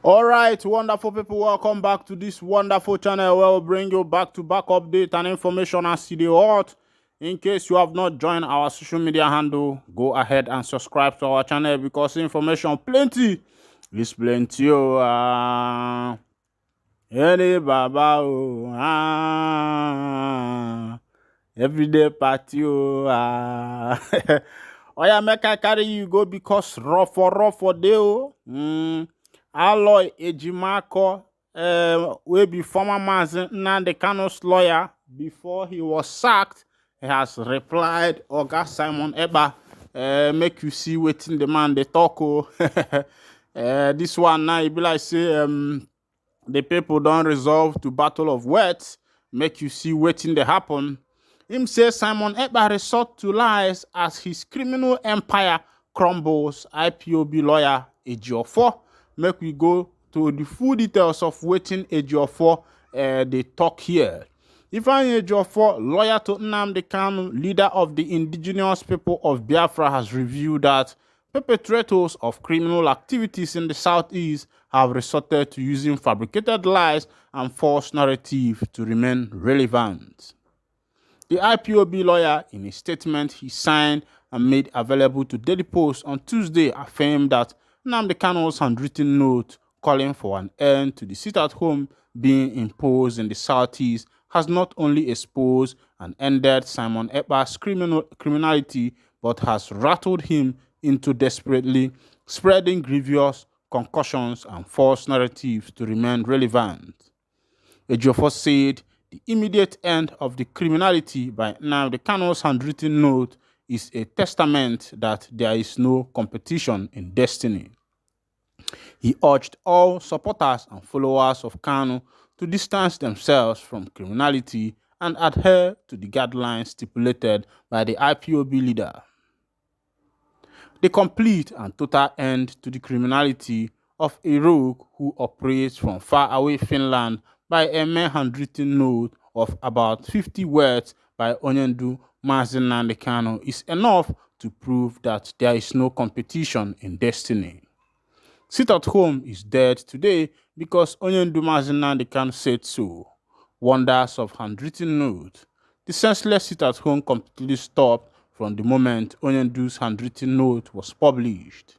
All right, wonderful people, welcome back to this wonderful channel where we'll bring you back-to-back update and information as CD hot. In case you have not joined our social media handle, go ahead and subscribe to our channel because information plenty is plenty. Any baba everyday party Oh yeah, make I carry you go because rough for day Aloy Ejimako, will be former Mazi Nnamdi Kanu's lawyer before he was sacked. He has replied, Oga Simon Eba, make you see waiting the man they talk. This one now, it be like say, the people don't resolve to battle of words, make you see waiting they happen. Him say Simon Ekpa resort to lies as his criminal empire crumbles. IPOB lawyer Ejiofor. Make we go to the full details of waiting Ejiofor they talk here. Ifeanyi Ejiofor, lawyer to Nnamdi Kanu, leader of the indigenous people of Biafra, has revealed that perpetrators of criminal activities in the southeast have resorted to using fabricated lies and false narrative to remain relevant. The IPOB lawyer, in a statement he signed and made available to Daily Post on Tuesday, affirmed that Nnamdi Kanu's handwritten note calling for an end to the sit-at-home being imposed in the southeast has not only exposed and ended Simon Ekpa's criminality, but has rattled him into desperately spreading grievous concussions and false narratives to remain relevant. Ejiofor said the immediate end of the criminality by Nnamdi Kanu's handwritten note is a testament that there is no competition in destiny. He urged all supporters and followers of Kanu to distance themselves from criminality and adhere to the guidelines stipulated by the IPOB leader. The complete and total end to the criminality of a rogue who operates from far away Finland by a mere handwritten note of about 50 words by Onyendu Mazi Nnamdi Kanu is enough to prove that there is no competition in destiny. Sit at home is dead today because Onyendu Mazi Nnamdi Kanu said so. Wonders of handwritten note. The senseless sit at home completely stopped from the moment Onyendu's handwritten note was published.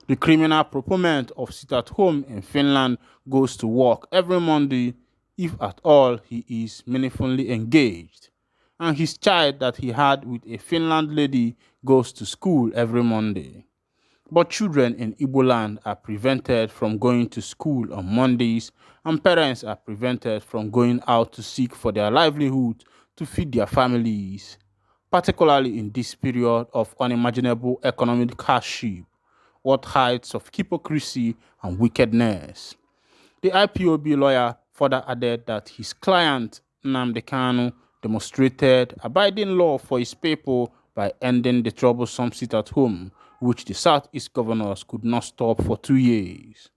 The criminal proponent of sit-at-home in Finland goes to work every Monday, if at all he is meaningfully engaged, and his child that he had with a Finland lady goes to school every Monday. But children in Igbo land are prevented from going to school on Mondays, and parents are prevented from going out to seek for their livelihood to feed their families, particularly in this period of unimaginable economic hardship. What heights of hypocrisy and wickedness. The IPOB lawyer further added that his client, Nnamdi Kanu, demonstrated abiding law for his people by ending the troublesome sit-at-home, which the Southeast governors could not stop for 2 years.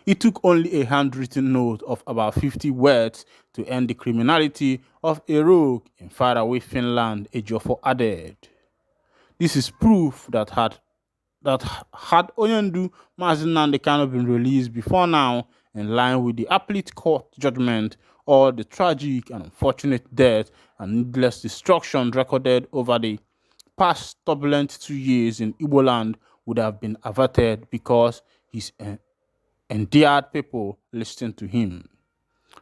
It took only a handwritten note of about 50 words to end the criminality of a rogue in faraway Finland, Ejiofor added. This is proof that had Onyendu Mazi Nnamdi Kanu been released before now, in line with the appellate court judgment, or the tragic and unfortunate death and needless destruction recorded over the past turbulent 2 years in Igbo land would have been averted because his endeared people listened to him.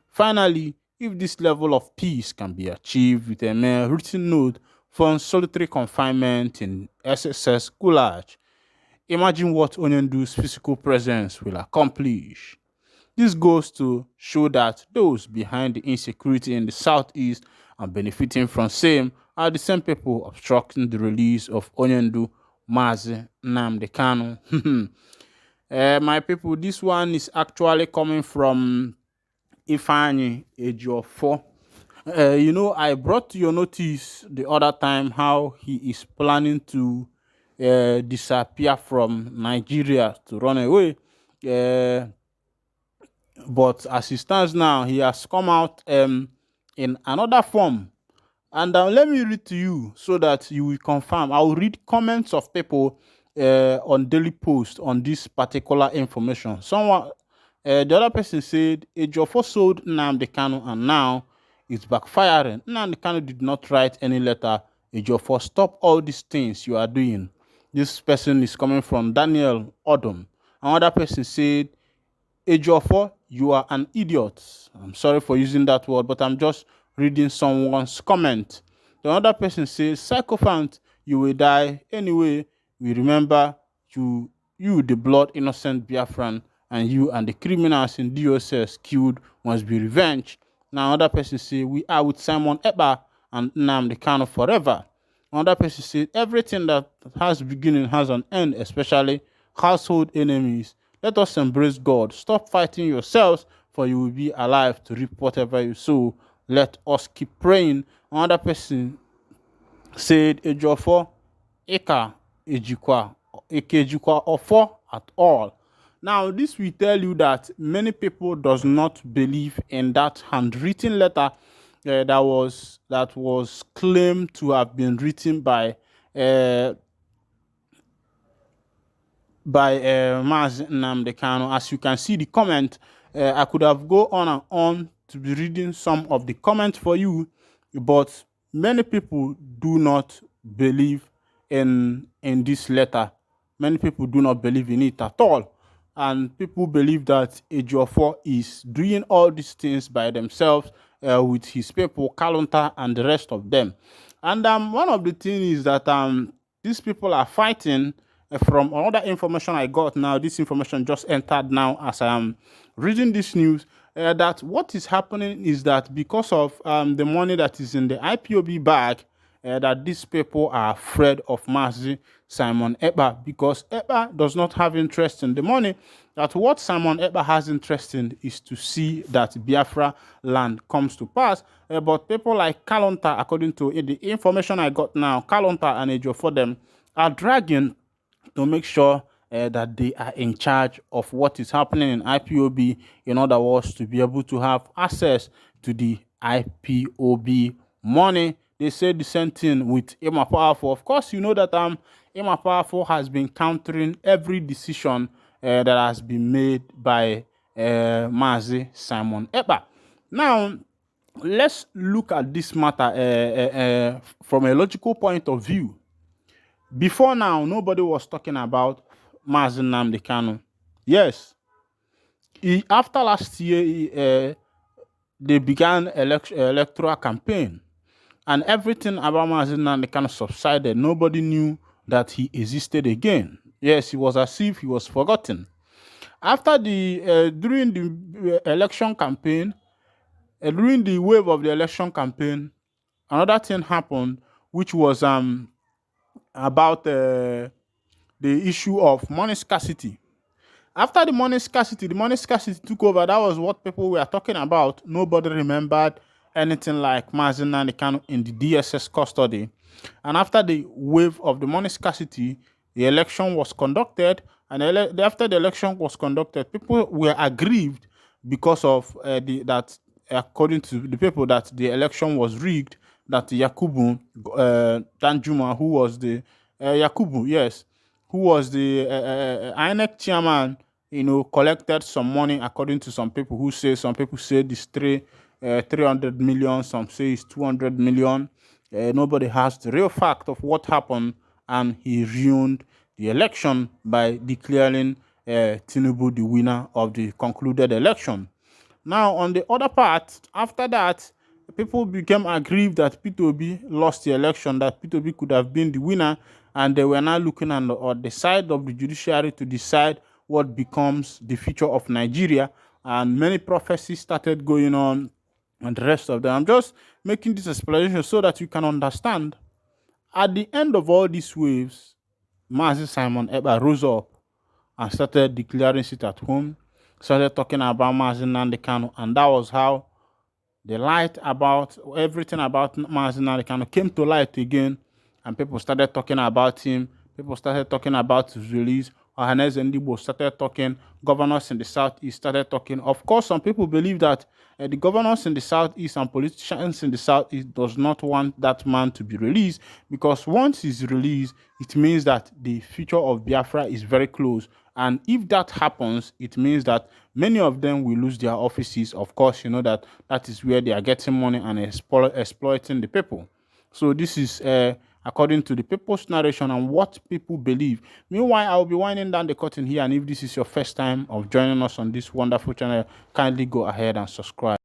Finally, if this level of peace can be achieved with a mere written note from solitary confinement in SSS Gulag, imagine what Onyendu's physical presence will accomplish. This goes to show that those behind the insecurity in the southeast and benefiting from same are the same people obstructing the release of Onyendu Mazi Nnamdi Kanu. My people, this one is actually coming from Ifeanyi Ejiofor. I brought to your notice the other time how he is planning to disappear from Nigeria to run away. But as it stands now, he has come out in another form. And let me read to you so that you will confirm. I will read comments of people on daily post on this particular information. The other person said Ejiofor sold Nnamdi Kanu and now it's backfiring. Nnamdi Kanu did not write any letter. Ejiofor, stop all these things you are doing. This person is coming from Daniel Odom. Another person said Ejiofor, you are an idiot. I'm sorry for using that word, but I'm just reading someone's comment. The other person says, sycophant, you will die. Anyway, we remember you, the blood innocent Biafran, and you and the criminals in DOSS killed must be revenged. Now, another person says, we are with Simon Ekpa and Nnamdi Kanu forever. Another person said, everything that has beginning has an end, especially household enemies. Let us embrace God. Stop fighting yourselves, for you will be alive to reap whatever you sow. Let us keep praying. Another person said, Ejiofor, Eka, Ejikwa, Ekejikwa, Ofo at all. Now, this will tell you that many people does not believe in that handwritten letter that was claimed to have been written by Mazi Nnamdi Kanu. As you can see the comment, I could have go on and on to be reading some of the comments for you, but many people do not believe in this letter. Many people do not believe in it at all. And people believe that Ejiofor is doing all these things by themselves with his people, Kalonta, and the rest of them. And one of the things is that these people are fighting from another information I got now. This information just entered now as I am reading this news. That what is happening is that because of the money that is in the IPOB bag, that these people are afraid of Mazi Simon Ekpa, because Ekpa does not have interest in the money. That what Simon Ekpa has interest in is to see that Biafra land comes to pass. But people like Kalonta, according to the information I got now, Kalonta and Ejiofor them are dragging to make sure that they are in charge of what is happening in IPOB, in other words, to be able to have access to the IPOB money. They say the same thing with Emma Powerful. Of course, you know that Emma Powerful has been countering every decision that has been made by Mazi Simon Ekpa. Now, let's look at this matter from a logical point of view. Before now, nobody was talking about Mazi Nnamdi Kanu. Yes, after last year, they began electoral campaign, and everything about Mazi Nnamdi Kanu subsided. Nobody knew that he existed again. Yes, it was as if he was forgotten. After during the election campaign, during the wave of the election campaign, another thing happened, which was about the issue of money scarcity. After the money scarcity took over. That was what people were talking about. Nobody remembered anything like Mazi Nnamdi Kanu in the DSS custody. And after the wave of the money scarcity, the election was conducted. And after the election was conducted, people were aggrieved because of that, according to the people, that the election was rigged. That Yakubu Danjuma, who was the Yakubu, yes, who was the INEC chairman, collected some money, according to some people who say, some people say this 300 million, some say it's 200 million. Nobody has the real fact of what happened, and he ruined the election by declaring Tinubu the winner of the concluded election. Now, on the other part, after that, people became aggrieved that P2B lost the election, that P2B could have been the winner, and they were now looking on the side of the judiciary to decide what becomes the future of Nigeria. And many prophecies started going on, and the rest of them. I'm just making this explanation so that you can understand. At the end of all these waves, Mazi Simon Ekpa rose up and started declaring sit at home, started talking about Mazi Nnamdi Kanu, and that was how the light about everything about Mazi Nnamdi Kanu came to light again, and people started talking about him. People started talking about his release. ohanezendigbo started talking, governors in the southeast started talking. Of course, some people believe that the governors in the southeast and politicians in the southeast does not want that man to be released, because once he's released, it means that the future of Biafra is very close. And if that happens, it means that many of them will lose their offices. Of course, you know that that is where they are getting money and exploiting the people. So this is according to the people's narration and what people believe. Meanwhile, I'll be winding down the curtain here, and if this is your first time of joining us on this wonderful channel, kindly go ahead and subscribe.